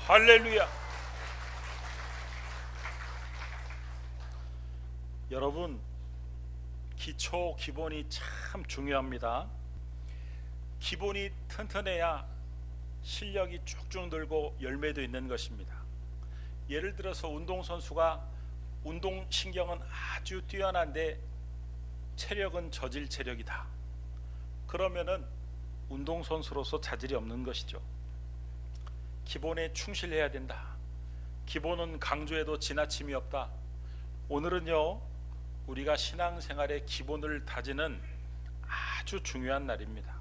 할렐루야. 여러분, 기본이 참 중요합니다. 기본이 튼튼해야 실력이 쭉쭉 늘고 열매도 있는 것입니다. 예를 들어서 운동선수가 운동신경은 아주 뛰어난데 체력은 저질 체력이다. 그러면은 운동선수로서 자질이 없는 것이죠. 기본에 충실해야 된다. 기본은 강조해도 지나침이 없다. 오늘은요, 우리가 신앙생활의 기본을 다지는 아주 중요한 날입니다.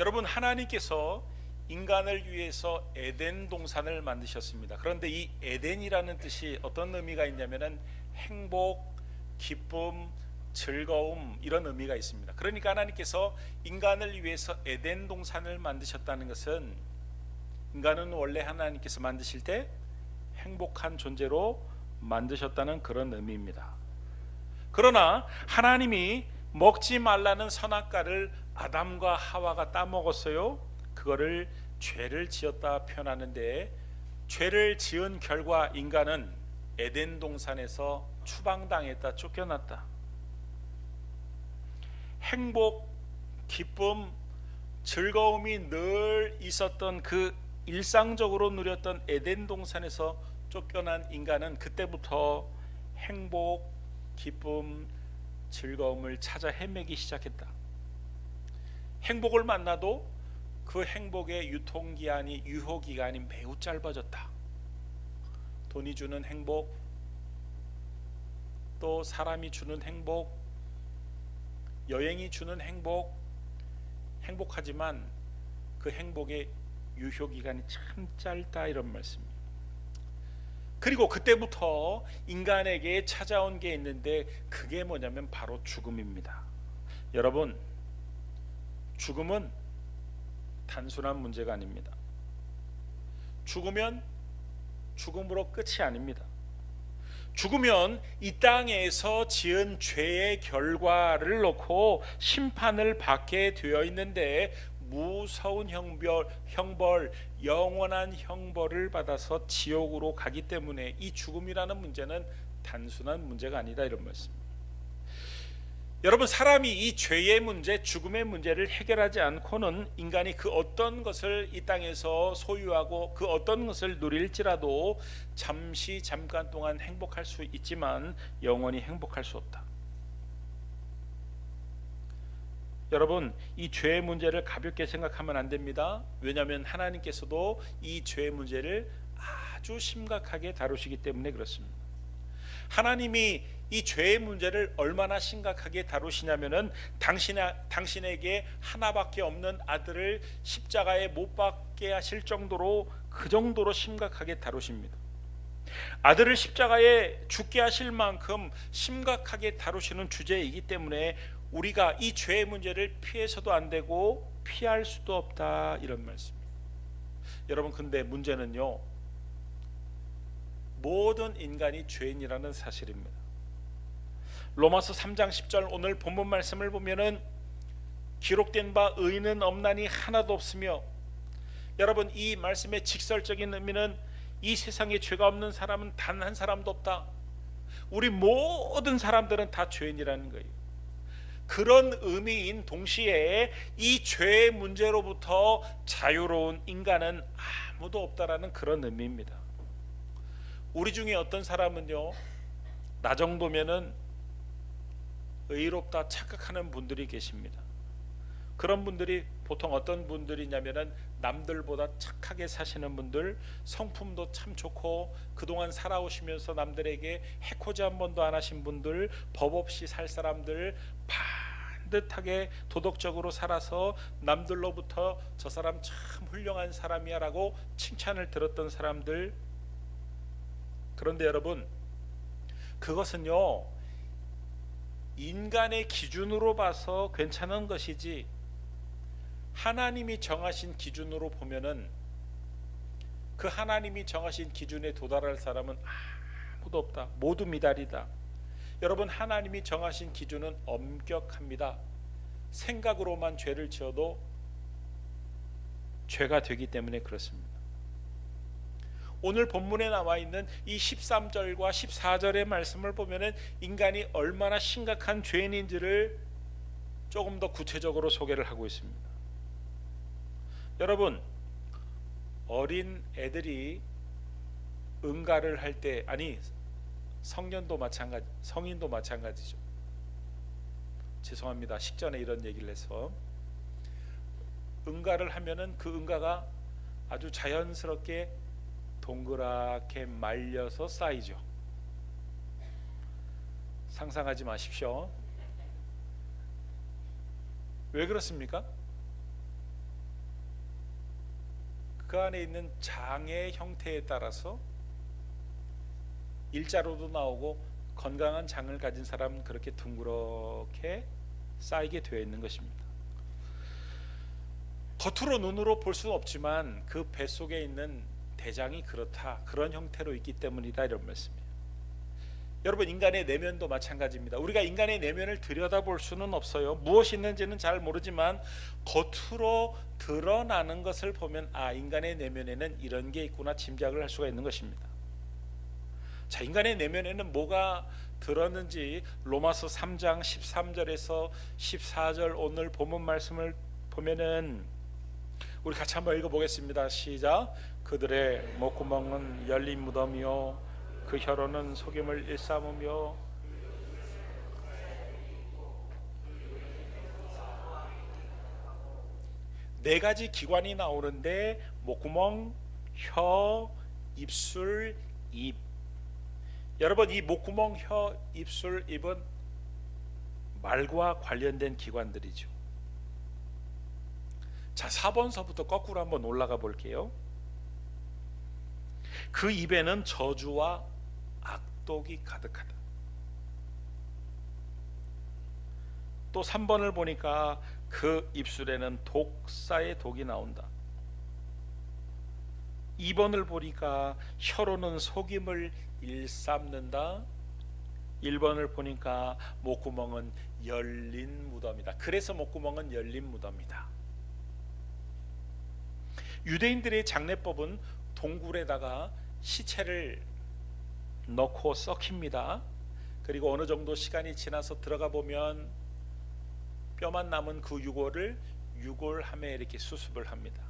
여러분, 하나님께서 인간을 위해서 에덴 동산을 만드셨습니다. 그런데 이 에덴이라는 뜻이 어떤 의미가 있냐면은 행복, 기쁨, 즐거움, 이런 의미가 있습니다. 그러니까 하나님께서 인간을 위해서 에덴 동산을 만드셨다는 것은 인간은 원래 하나님께서 만드실 때 행복한 존재로 만드셨다는 그런 의미입니다. 그러나 하나님이 먹지 말라는 선악과를 아담과 하와가 따먹었어요. 그거를 죄를 지었다 표현하는데, 죄를 지은 결과 인간은 에덴 동산에서 추방당했다, 쫓겨났다. 행복, 기쁨, 즐거움이 늘 있었던 그 일상적으로 누렸던 에덴 동산에서 쫓겨난 인간은 그때부터 행복, 기쁨, 즐거움을 찾아 헤매기 시작했다. 행복을 만나도 그 행복의 유통기한이, 유효기간이 매우 짧아졌다. 돈이 주는 행복, 또 사람이 주는 행복, 여행이 주는 행복, 행복하지만 그 행복의 유효기간이 참 짧다, 이런 말씀입니다. 그리고 그때부터 인간에게 찾아온 게 있는데, 그게 뭐냐면 바로 죽음입니다. 여러분, 죽음은 단순한 문제가 아닙니다. 죽으면 죽음으로 끝이 아닙니다. 죽으면 이 땅에서 지은 죄의 결과를 놓고 심판을 받게 되어 있는데, 무서운 형벌, 영원한 형벌을 받아서 지옥으로 가기 때문에 이 죽음이라는 문제는 단순한 문제가 아니다, 이런 말씀입니다. 여러분, 사람이 이 죄의 문제, 죽음의 문제를 해결하지 않고는 인간이 그 어떤 것을 이 땅에서 소유하고 그 어떤 것을 누릴지라도 잠깐 동안 행복할 수 있지만 영원히 행복할 수 없다. 여러분, 이 죄의 문제를 가볍게 생각하면 안 됩니다. 왜냐하면 하나님께서도 이 죄의 문제를 아주 심각하게 다루시기 때문에 그렇습니다. 하나님이 이 죄의 문제를 얼마나 심각하게 다루시냐면은 당신에게 하나밖에 없는 아들을 십자가에 못 박게 하실 정도로, 그 정도로 심각하게 다루십니다. 아들을 십자가에 죽게 하실 만큼 심각하게 다루시는 주제이기 때문에 우리가 이 죄의 문제를 피해서도 안 되고 피할 수도 없다, 이런 말씀입니다. 여러분, 근데 문제는요, 모든 인간이 죄인이라는 사실입니다. 로마서 3장 10절 오늘 본문 말씀을 보면은 기록된 바 의인은 없나니 하나도 없으며, 여러분, 이 말씀의 직설적인 의미는 이 세상에 죄가 없는 사람은 단 한 사람도 없다. 우리 모든 사람들은 다 죄인이라는 거예요. 그런 의미인 동시에 이 죄의 문제로부터 자유로운 인간은 아무도 없다라는 그런 의미입니다. 우리 중에 어떤 사람은요, 나 정도면은 의롭다 착각하는 분들이 계십니다. 그런 분들이 보통 어떤 분들이냐면은 남들보다 착하게 사시는 분들, 성품도 참 좋고 그동안 살아오시면서 남들에게 해코지 한 번도 안 하신 분들, 법 없이 살 사람들, 반듯하게 도덕적으로 살아서 남들로부터 저 사람 참 훌륭한 사람이야 라고 칭찬을 들었던 사람들. 그런데 여러분, 그것은요, 인간의 기준으로 봐서 괜찮은 것이지 하나님이 정하신 기준으로 보면은, 그 하나님이 정하신 기준에 도달할 사람은 아무도 없다. 모두 미달이다. 여러분, 하나님이 정하신 기준은 엄격합니다. 생각으로만 죄를 지어도 죄가 되기 때문에 그렇습니다. 오늘 본문에 나와 있는 이 13절과 14절의 말씀을 보면은 인간이 얼마나 심각한 죄인인지를 조금 더 구체적으로 소개를 하고 있습니다. 여러분, 어린 애들이 응가를 할 때, 아니 성년도 마찬가지, 성인도 마찬가지죠. 죄송합니다. 식전에 이런 얘기를 해서, 응가를 하면은 그 응가가 아주 자연스럽게 동그랗게 말려서 쌓이죠. 상상하지 마십시오. 왜 그렇습니까? 그 안에 있는 장의 형태에 따라서 일자로도 나오고, 건강한 장을 가진 사람은 그렇게 둥그렇게 쌓이게 되어 있는 것입니다. 겉으로 눈으로 볼 수는 없지만 그 뱃속에 있는 대장이 그렇다, 그런 형태로 있기 때문이다, 이런 말씀이에요. 여러분, 인간의 내면도 마찬가지입니다. 우리가 인간의 내면을 들여다볼 수는 없어요. 무엇이 있는지는 잘 모르지만 겉으로 드러나는 것을 보면, 아, 인간의 내면에는 이런 게 있구나, 짐작을 할 수가 있는 것입니다. 자, 인간의 내면에는 뭐가 들었는지 로마서 3장 13절에서 14절 오늘 본문 말씀을 보면은 우리 같이 한번 읽어보겠습니다. 시작. 그들의 목구멍은 열린 무덤이요 그 혀로는 속임을 일삼으며 네 가지 기관이 나오는데 목구멍, 혀, 입술, 입. 여러분, 이 목구멍, 혀, 입술, 입은 말과 관련된 기관들이죠. 자, 4번서부터 거꾸로 한번 올라가 볼게요. 그 입에는 저주와 악독이 가득하다. 또 3번을 보니까 그 입술에는 독사의 독이 나온다. 2번을 보니까 혀로는 속임을 일삼는다. 1번을 보니까 목구멍은 열린 무덤이다. 그래서 목구멍은 열린 무덤이다. 유대인들의 장례법은 동굴에다가 시체를 넣고 썩힙니다. 그리고 어느 정도 시간이 지나서 들어가 보면 뼈만 남은 그 유골을 유골함에 이렇게 수습을 합니다.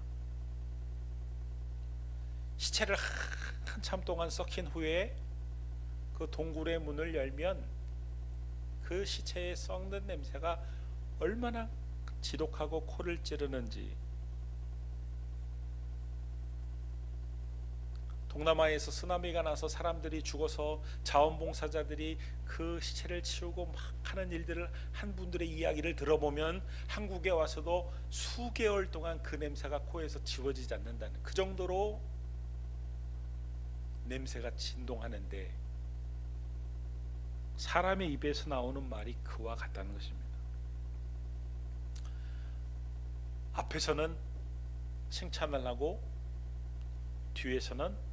시체를 한참 동안 썩힌 후에 그 동굴의 문을 열면 그 시체의 썩는 냄새가 얼마나 지독하고 코를 찌르는지. 동남아에서 쓰나미가 나서 사람들이 죽어서 자원봉사자들이 그 시체를 치우고 막 하는 일들을 한 분들의 이야기를 들어보면 한국에 와서도 수개월 동안 그 냄새가 코에서 지워지지 않는다는, 그 정도로 냄새가 진동하는데 사람의 입에서 나오는 말이 그와 같다는 것입니다. 앞에서는 칭찬을 하고 뒤에서는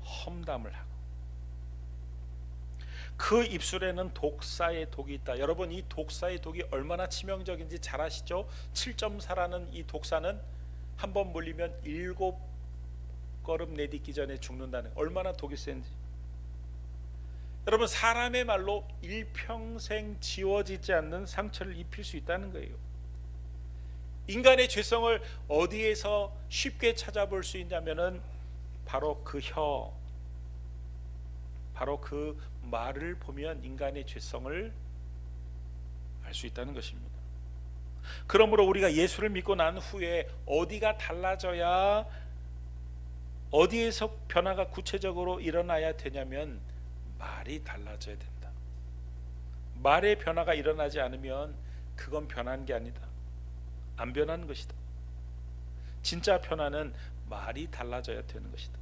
험담을 하고, 그 입술에는 독사의 독이 있다. 여러분, 이 독사의 독이 얼마나 치명적인지 잘 아시죠? 7.4라는 이 독사는 한번 물리면 7걸음 내딛기 전에 죽는다는, 얼마나 독이 센지. 여러분, 사람의 말로 일평생 지워지지 않는 상처를 입힐 수 있다는 거예요. 인간의 죄성을 어디에서 쉽게 찾아볼 수 있냐면은 바로 그 혀, 바로 그 말을 보면 인간의 죄성을 알 수 있다는 것입니다. 그러므로 우리가 예수를 믿고 난 후에 어디가 달라져야, 어디에서 변화가 구체적으로 일어나야 되냐면 말이 달라져야 된다. 말의 변화가 일어나지 않으면 그건 변한 게 아니다. 안 변하는 것이다. 진짜 변화는 말이 달라져야 되는 것이다.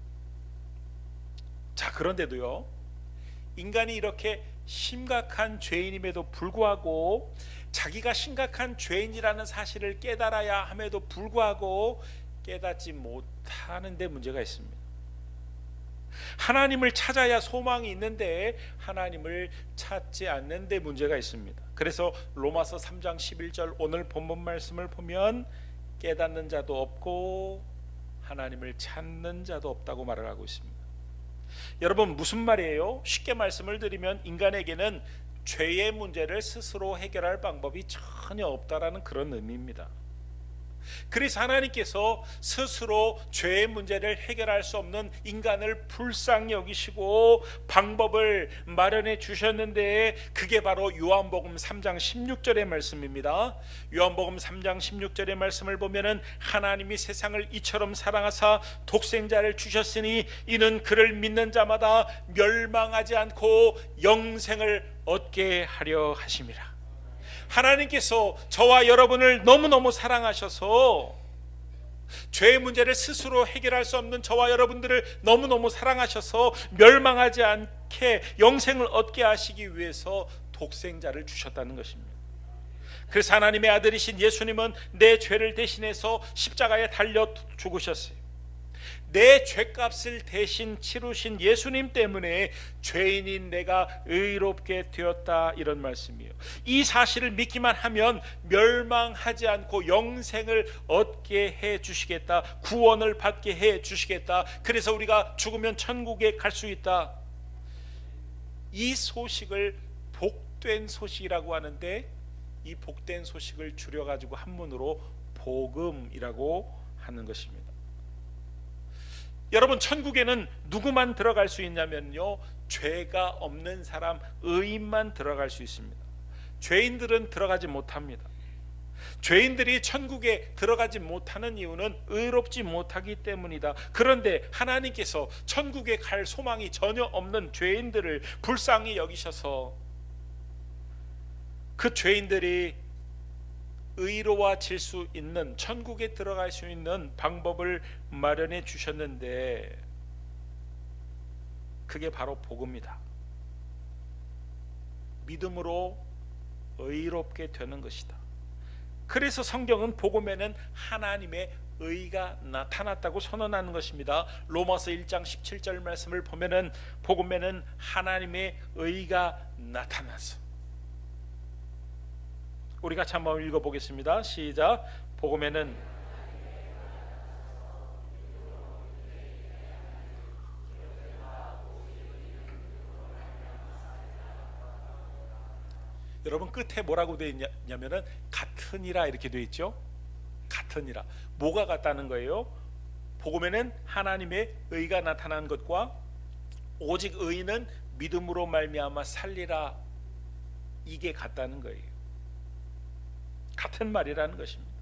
자, 그런데도요, 인간이 이렇게 심각한 죄인임에도 불구하고, 자기가 심각한 죄인이라는 사실을 깨달아야 함에도 불구하고 깨닫지 못하는 데 문제가 있습니다. 하나님을 찾아야 소망이 있는데 하나님을 찾지 않는 데 문제가 있습니다. 그래서 로마서 3장 11절 오늘 본문 말씀을 보면 깨닫는 자도 없고 하나님을 찾는 자도 없다고 말을 하고 있습니다. 여러분, 무슨 말이에요? 쉽게 말씀을 드리면 인간에게는 죄의 문제를 스스로 해결할 방법이 전혀 없다라는 그런 의미입니다. 그래서 하나님께서 스스로 죄의 문제를 해결할 수 없는 인간을 불쌍히 여기시고 방법을 마련해 주셨는데, 그게 바로 요한복음 3장 16절의 말씀입니다. 요한복음 3장 16절의 말씀을 보면은, 하나님이 세상을 이처럼 사랑하사 독생자를 주셨으니 이는 그를 믿는 자마다 멸망하지 않고 영생을 얻게 하려 하심이라. 하나님께서 저와 여러분을 너무너무 사랑하셔서, 죄의 문제를 스스로 해결할 수 없는 저와 여러분들을 너무너무 사랑하셔서 멸망하지 않게 영생을 얻게 하시기 위해서 독생자를 주셨다는 것입니다. 그래서 하나님의 아들이신 예수님은 내 죄를 대신해서 십자가에 달려 죽으셨어요. 내 죄값을 대신 치르신 예수님 때문에 죄인인 내가 의롭게 되었다, 이런 말씀이에요. 이 사실을 믿기만 하면 멸망하지 않고 영생을 얻게 해 주시겠다, 구원을 받게 해 주시겠다, 그래서 우리가 죽으면 천국에 갈 수 있다. 이 소식을 복된 소식이라고 하는데, 이 복된 소식을 줄여가지고 한문으로 복음이라고 하는 것입니다. 여러분, 천국에는 누구만 들어갈 수 있냐면요, 죄가 없는 사람, 의인만 들어갈 수 있습니다. 죄인들은 들어가지 못합니다. 죄인들이 천국에 들어가지 못하는 이유는 의롭지 못하기 때문이다. 그런데 하나님께서 천국에 갈 소망이 전혀 없는 죄인들을 불쌍히 여기셔서 그 죄인들이 의로워질 수 있는, 천국에 들어갈 수 있는 방법을 마련해 주셨는데, 그게 바로 복음이다. 믿음으로 의롭게 되는 것이다. 그래서 성경은 복음에는 하나님의 의가 나타났다고 선언하는 것입니다. 로마서 1장 17절 말씀을 보면은, 복음에는 하나님의 의가 나타났어. 우리 같이 한번 읽어보겠습니다. 시작. 복음에는 여러분, 끝에 뭐라고 되어 있냐면은 같으니라 이렇게 되어 있죠. 같으니라. 뭐가 같다는 거예요? 복음에는 하나님의 의가 나타난 것과 오직 의인은 믿음으로 말미암아 살리라, 이게 같다는 거예요. 같은 말이라는 것입니다.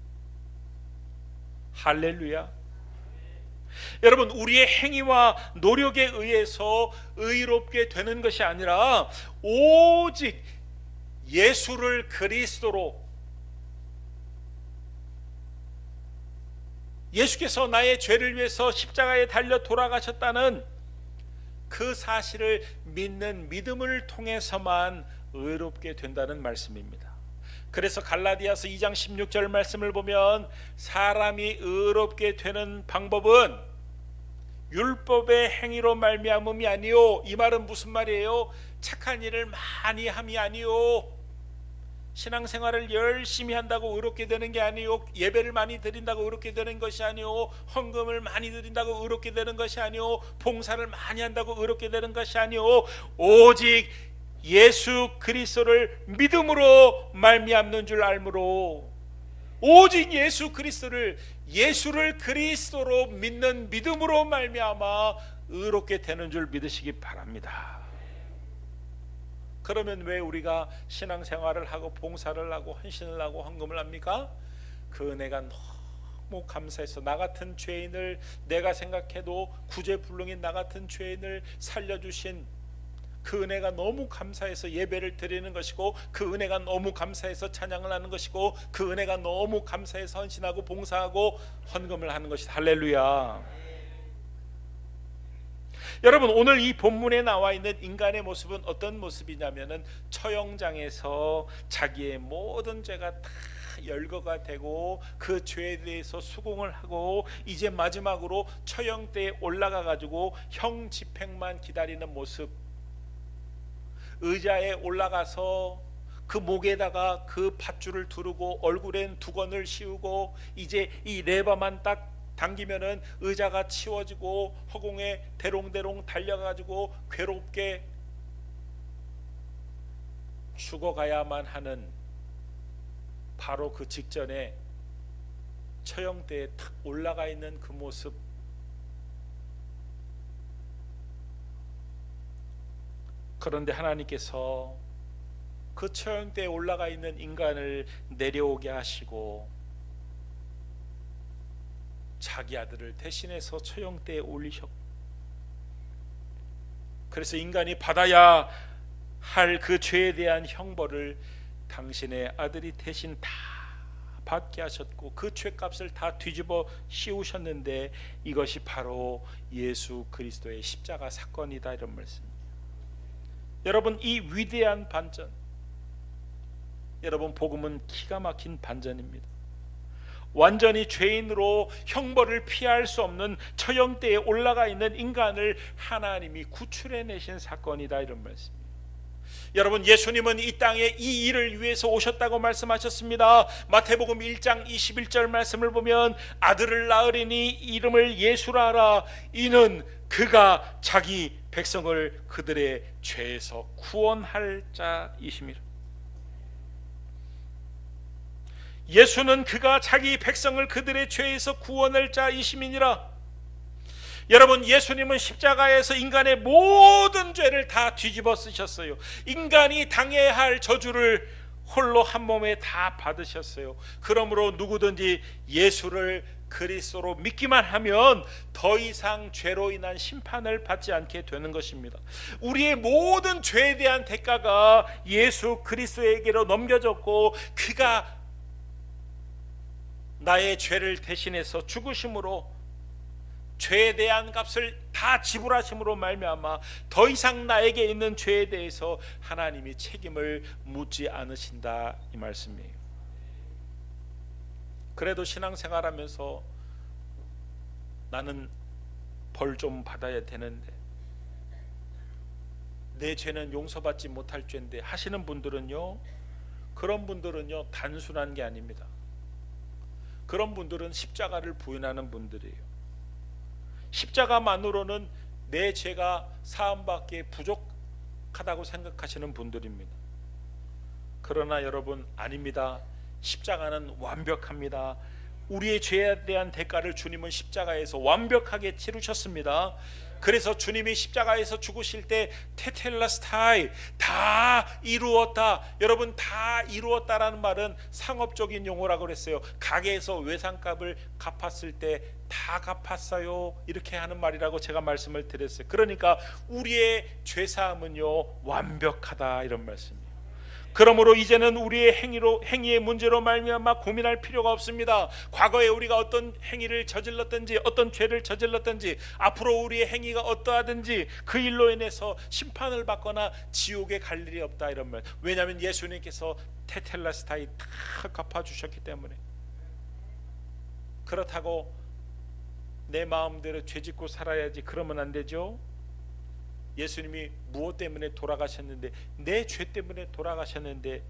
할렐루야. 여러분, 우리의 행위와 노력에 의해서 의롭게 되는 것이 아니라 오직 예수를 그리스도로, 예수께서 나의 죄를 위해서 십자가에 달려 돌아가셨다는 그 사실을 믿는 믿음을 통해서만 의롭게 된다는 말씀입니다. 그래서 갈라디아서 2장 16절 말씀을 보면, 사람이 의롭게 되는 방법은 율법의 행위로 말미암음이 아니요. 이 말은 무슨 말이에요? 착한 일을 많이 함이 아니요, 신앙생활을 열심히 한다고 의롭게 되는 게 아니요, 예배를 많이 드린다고 의롭게 되는 것이 아니요, 헌금을 많이 드린다고 의롭게 되는 것이 아니요, 봉사를 많이 한다고 의롭게 되는 것이 아니요, 오직 예수 그리스도를 믿음으로 말미암는 줄 알므로, 오직 예수 그리스도를, 예수를 그리스도로 믿는 믿음으로 말미암아 의롭게 되는 줄 믿으시기 바랍니다. 그러면 왜 우리가 신앙생활을 하고 봉사를 하고 헌신을 하고 헌금을 합니까? 그 은혜가 너무 감사해서, 나 같은 죄인을, 내가 생각해도 구제불능인 나 같은 죄인을 살려주신 그 은혜가 너무 감사해서 예배를 드리는 것이고, 그 은혜가 너무 감사해서 찬양을 하는 것이고, 그 은혜가 너무 감사해서 헌신하고 봉사하고 헌금을 하는 것이다. 할렐루야. 여러분, 오늘 이 본문에 나와 있는 인간의 모습은 어떤 모습이냐면은, 처형장에서 자기의 모든 죄가 다 열거가 되고 그 죄에 대해서 수긍을 하고 이제 마지막으로 처형대에 올라가 가지고 형 집행만 기다리는 모습, 의자에 올라가서 그 목에다가 그 밧줄을 두르고 얼굴엔 두건을 씌우고 이제 이 레버만 딱 당기면은 의자가 치워지고 허공에 대롱대롱 달려가지고 괴롭게 죽어가야만 하는 바로 그 직전에 처형대에 탁 올라가 있는 그 모습, 그런데 하나님께서 그 처형대에 올라가 있는 인간을 내려오게 하시고 자기 아들을 대신해서 처형대에 올리셨고, 그래서 인간이 받아야 할 그 죄에 대한 형벌을 당신의 아들이 대신 다 받게 하셨고 그 죄값을 다 뒤집어 씌우셨는데 이것이 바로 예수 그리스도의 십자가 사건이다, 이런 말씀입니다. 여러분, 이 위대한 반전, 여러분, 복음은 기가 막힌 반전입니다. 완전히 죄인으로 형벌을 피할 수 없는 처형대에 올라가 있는 인간을 하나님이 구출해내신 사건이다, 이런 말씀입니다. 여러분, 예수님은 이 땅에 이 일을 위해서 오셨다고 말씀하셨습니다. 마태복음 1장 21절 말씀을 보면 아들을 낳으리니 이름을 예수라 하라. 이는 그가 자기 백성을 그들의 죄에서 구원할 자이심이라. 예수는 그가 자기 백성을 그들의 죄에서 구원할 자이심이니라. 여러분, 예수님은 십자가에서 인간의 모든 죄를 다 뒤집어 쓰셨어요. 인간이 당해야 할 저주를 홀로 한 몸에 다 받으셨어요. 그러므로 누구든지 예수를 그리스도로 믿기만 하면 더 이상 죄로 인한 심판을 받지 않게 되는 것입니다. 우리의 모든 죄에 대한 대가가 예수 그리스도에게로 넘겨졌고 그가 나의 죄를 대신해서 죽으심으로 죄에 대한 값을 다 지불하심으로 말미암아 더 이상 나에게 있는 죄에 대해서 하나님이 책임을 묻지 않으신다, 이 말씀이에요. 그래도 신앙생활하면서 나는 벌 좀 받아야 되는데, 내 죄는 용서받지 못할 죄인데 하시는 분들은요, 그런 분들은요 단순한 게 아닙니다. 그런 분들은 십자가를 부인하는 분들이에요. 십자가만으로는 내 죄가 사함받기에 부족하다고 생각하시는 분들입니다. 그러나 여러분, 아닙니다. 십자가는 완벽합니다. 우리의 죄에 대한 대가를 주님은 십자가에서 완벽하게 치르셨습니다. 그래서 주님이 십자가에서 죽으실 때 테텔라스타이, 다 이루었다. 여러분, 다 이루었다라는 말은 상업적인 용어라고 그랬어요. 가게에서 외상값을 갚았을 때 다 갚았어요, 이렇게 하는 말이라고 제가 말씀을 드렸어요. 그러니까 우리의 죄사함은요 완벽하다, 이런 말씀이에요. 그러므로 이제는 우리의 행위의 문제로 말미암아 고민할 필요가 없습니다. 과거에 우리가 어떤 행위를 저질렀든지 어떤 죄를 저질렀든지 앞으로 우리의 행위가 어떠하든지 그 일로 인해서 심판을 받거나 지옥에 갈 일이 없다, 이런 말. 왜냐하면 예수님께서 테텔라스타이 다 갚아주셨기 때문에. 그렇다고 내 마음대로 죄짓고 살아야지, 그러면 안 되죠. 예수님이 무엇 때문에 돌아가셨는데, 내 죄 때문에 돌아가셨는데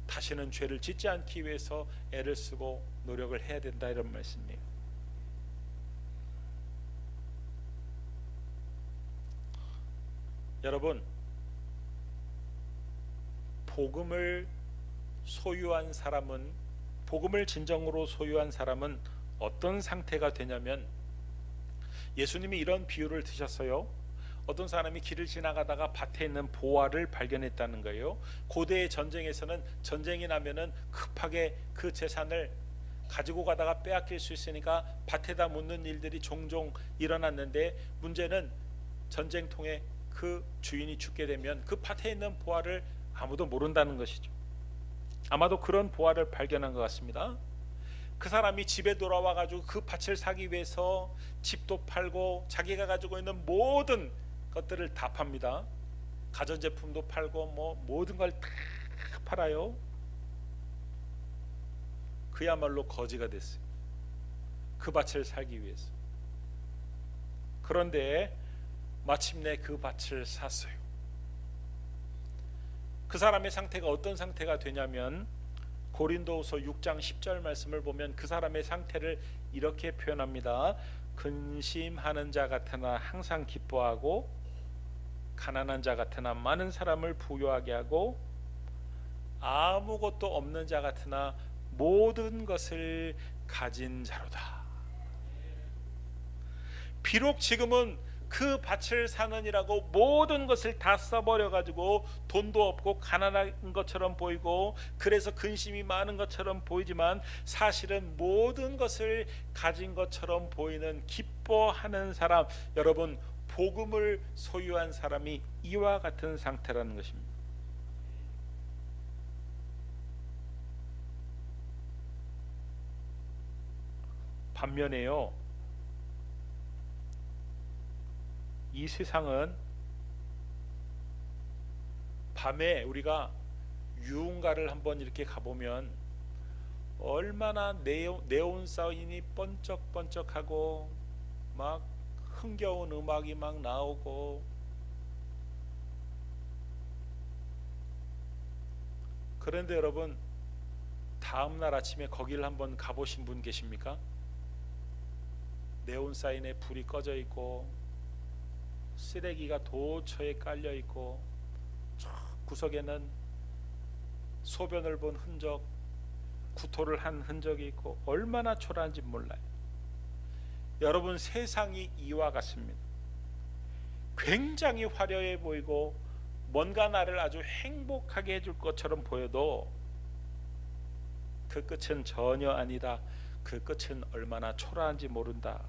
다시는 죄를 짓지 않기 위해서 애를 쓰고 노력을 해야 된다, 이런 말씀이에요. 여러분, 복음을 소유한 사람은, 복음을 진정으로 소유한 사람은 어떤 상태가 되냐면, 예수님이 이런 비유를 드셨어요. 어떤 사람이 길을 지나가다가 밭에 있는 보화를 발견했다는 거예요. 고대의 전쟁에서는 전쟁이 나면은 급하게 그 재산을 가지고 가다가 빼앗길 수 있으니까 밭에다 묻는 일들이 종종 일어났는데, 문제는 전쟁통에 그 주인이 죽게 되면 그 밭에 있는 보화를 아무도 모른다는 것이죠. 아마도 그런 보화를 발견한 것 같습니다. 그 사람이 집에 돌아와 가지고 그 밭을 사기 위해서 집도 팔고 자기가 가지고 있는 모든 것들을 다 팝니다. 가전제품도 팔고 뭐 모든 걸 다 팔아요. 그야말로 거지가 됐어요. 그 밭을 살기 위해서. 그런데 마침내 그 밭을 샀어요. 그 사람의 상태가 어떤 상태가 되냐면, 고린도후서 6장 10절 말씀을 보면 그 사람의 상태를 이렇게 표현합니다. 근심하는 자 같으나 항상 기뻐하고, 가난한 자 같으나 많은 사람을 부유하게 하고, 아무것도 없는 자 같으나 모든 것을 가진 자로다. 비록 지금은 그 밭을 사느니라고 모든 것을 다 써버려 가지고 돈도 없고 가난한 것처럼 보이고, 그래서 근심이 많은 것처럼 보이지만 사실은 모든 것을 가진 것처럼 보이는 기뻐하는 사람, 여러분, 복음을 소유한 사람이 이와 같은 상태라는 것입니다. 반면에요, 이 세상은 밤에 우리가 유흥가를 한번 이렇게 가보면 얼마나 네온 사인이 번쩍번쩍하고 막 흥겨운 음악이 막 나오고, 그런데 여러분, 다음날 아침에 거기를 한번 가보신 분 계십니까? 네온 사인에 불이 꺼져 있고 쓰레기가 도처에 깔려 있고, 저 구석에는 소변을 본 흔적, 구토를 한 흔적이 있고, 얼마나 초라한지 몰라요. 여러분, 세상이 이와 같습니다. 굉장히 화려해 보이고 뭔가 나를 아주 행복하게 해줄 것처럼 보여도 그 끝은 전혀 아니다. 그 끝은 얼마나 초라한지 모른다.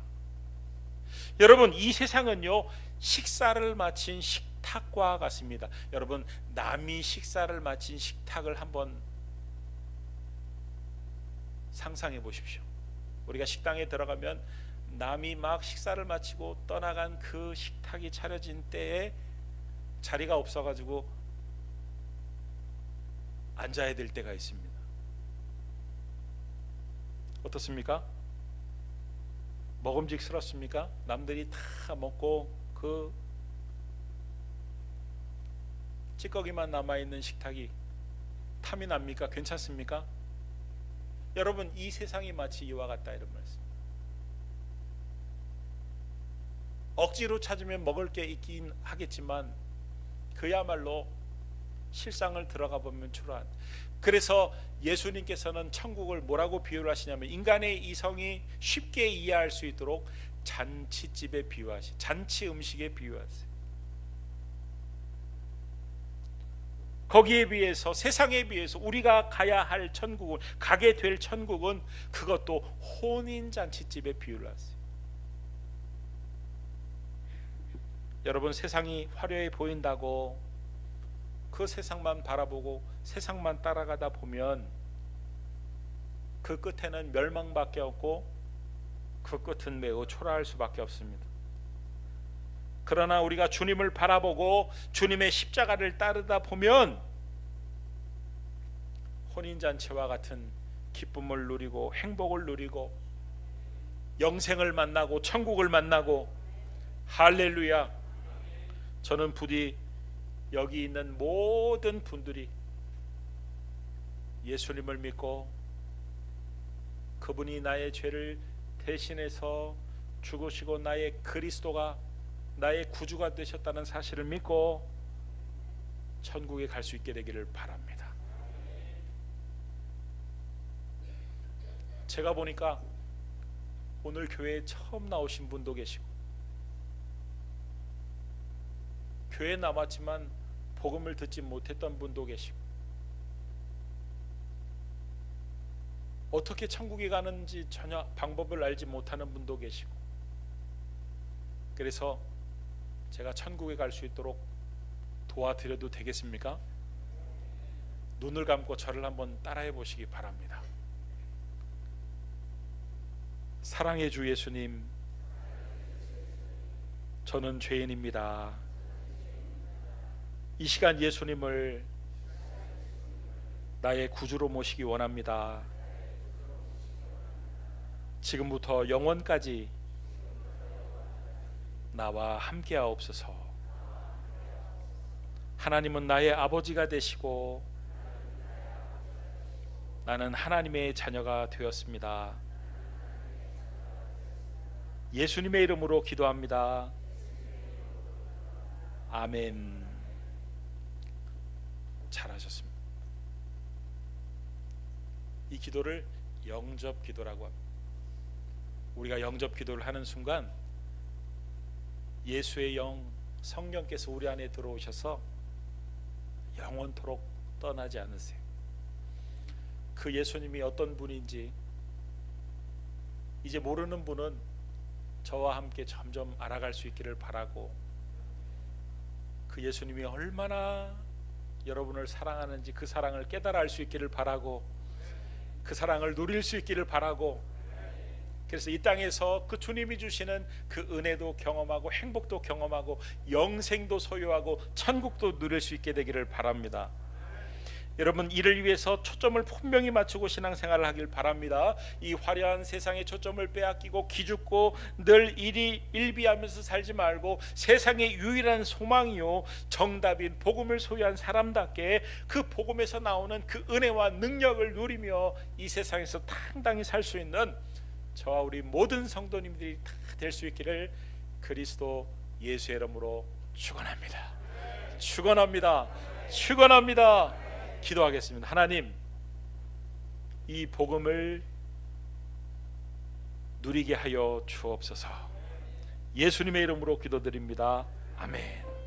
여러분, 이 세상은요, 식사를 마친 식탁과 같습니다. 여러분, 남이 식사를 마친 식탁을 한번 상상해 보십시오. 우리가 식당에 들어가면 남이 막 식사를 마치고 떠나간 그 식탁이 차려진 때에 자리가 없어가지고 앉아야 될 때가 있습니다. 어떻습니까? 먹음직스럽습니까? 남들이 다 먹고 그 찌꺼기만 남아있는 식탁이 탐이 납니까? 괜찮습니까? 여러분, 이 세상이 마치 이와 같다, 이런 말씀. 억지로 찾으면 먹을 게 있긴 하겠지만 그야말로 실상을 들어가 보면 초라한. 그래서 예수님께서는 천국을 뭐라고 비유를 하시냐면, 인간의 이성이 쉽게 이해할 수 있도록 잔치집에 비유하시, 잔치 음식에 비유하세요. 거기에 비해서, 세상에 비해서 우리가 가야 할 천국은, 가게 될 천국은 그것도 혼인잔치집에 비유를 하세요. 여러분, 세상이 화려해 보인다고 그 세상만 바라보고 세상만 따라가다 보면 그 끝에는 멸망밖에 없고 그 끝은 매우 초라할 수밖에 없습니다. 그러나 우리가 주님을 바라보고 주님의 십자가를 따르다 보면 혼인잔치와 같은 기쁨을 누리고 행복을 누리고 영생을 만나고 천국을 만나고, 할렐루야. 저는 부디 여기 있는 모든 분들이 예수님을 믿고 그분이 나의 죄를 대신해서 죽으시고 나의 그리스도가 나의 구주가 되셨다는 사실을 믿고 천국에 갈 수 있게 되기를 바랍니다. 제가 보니까 오늘 교회에 처음 나오신 분도 계시고, 교회에 남았지만 복음을 듣지 못했던 분도 계시고, 어떻게 천국에 가는지 전혀 방법을 알지 못하는 분도 계시고, 그래서 제가 천국에 갈 수 있도록 도와드려도 되겠습니까? 눈을 감고 저를 한번 따라해 보시기 바랍니다. 사랑의 주 예수님, 저는 죄인입니다. 이 시간 예수님을 나의 구주로 모시기 원합니다. 지금부터 영원까지 나와 함께하옵소서. 하나님은 나의 아버지가 되시고 나는 하나님의 자녀가 되었습니다. 예수님의 이름으로 기도합니다. 아멘. 잘하셨습니다. 이 기도를 영접 기도라고 합니다. 우리가 영접 기도를 하는 순간 예수의 영, 성령께서 우리 안에 들어오셔서 영원토록 떠나지 않으세요. 그 예수님이 어떤 분인지 이제 모르는 분은 저와 함께 점점 알아갈 수 있기를 바라고, 그 예수님이 얼마나 여러분을 사랑하는지 그 사랑을 깨달아 알 수 있기를 바라고, 그 사랑을 누릴 수 있기를 바라고, 그래서 이 땅에서 그 주님이 주시는 그 은혜도 경험하고 행복도 경험하고 영생도 소유하고 천국도 누릴 수 있게 되기를 바랍니다. 여러분, 이를 위해서 초점을 분명히 맞추고 신앙생활을 하길 바랍니다. 이 화려한 세상의 초점을 빼앗기고 기죽고 늘 일비하면서 살지 말고 세상의 유일한 소망이요 정답인 복음을 소유한 사람답게 그 복음에서 나오는 그 은혜와 능력을 누리며 이 세상에서 당당히 살 수 있는 저와 우리 모든 성도님들이 다 될 수 있기를 그리스도 예수의 이름으로 축원합니다. 축원합니다. 축원합니다. 기도하겠습니다. 하나님, 이 복음을 누리게 하여 주옵소서. 예수님의 이름으로 기도드립니다. 아멘.